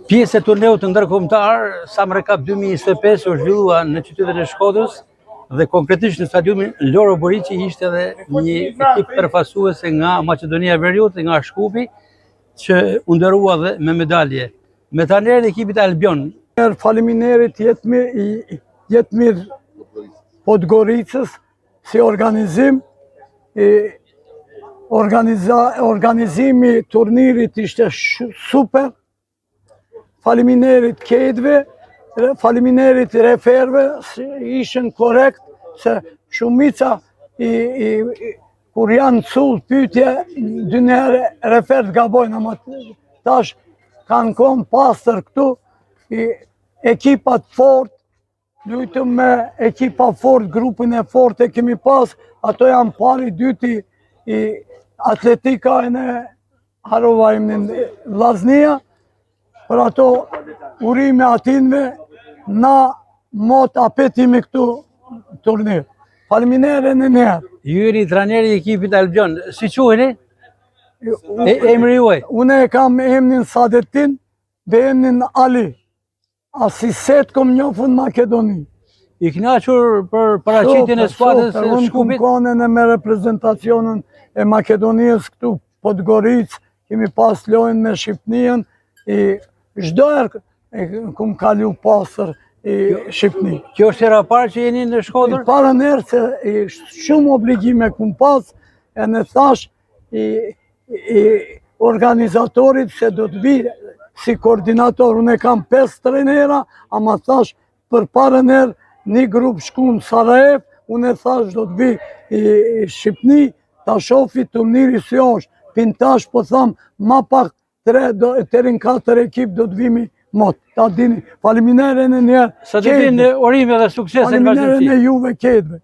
Pjesë e turneut ndërkombëtar Samre Cup 2025 u zhvillua në qytetin e Shkodrës dhe konkretisht në stadiumin Loro Boriçi ishte edhe një ekip përfaqësuese nga Maqedonia e Veriut dhe nga Shkupi që u nderua dhe me medalje. Me trajnerin e ekipit Albion. Faleminderit Jetmir Podgoricës si organizim. Organizimi turnirit ishte super. Faleminderit kedve, faleminderit referve, ishën korrekt, se shumica kur janë cull pyetje, dy herë refert gabojnë, ama tash kanë qenë pastër këtu, ekipat fort, luajtëm me ekipa fort, grupin e fort e kemi pas, ato janë pari, dyti Atletika e në Harova në Vllaznia, për ato urime atinve, na mot apetimi këtu turnir. Faleminderit në njerë. Ju jeni trajneri i ekipit Albion, si quheni? Emri juaj? Une kam emrin Sadetin dhe emrin Ali. Asiset kom njofën Makedoni. I kënaqur për paraqitjen e skuadrës së Shkupit? Unë kom me reprezentacionin e Makedonisë këtu Podgoricë, kemi pas lojën me Shqipëninë, çdo herë kum kalu pastër Shqipëni. Kjo është hera parë që jeni në Shkodër? Parën herë se shumë obligime kum pas, e në thash organizatorit se do të vi si koordinator, unë kam 5 trajnera, ama thash për parën herë një grup shku në Sarajev, unë thash do të vi Shqipëni, ta shofi turniri si është, pintash po tham, ma pak 3-4 ekip do të vimi mot, ta dini. Faleminderit në njerë. Sa të vinë orime dhe suksese në vazhdimsi. Faleminderit në juve kedve.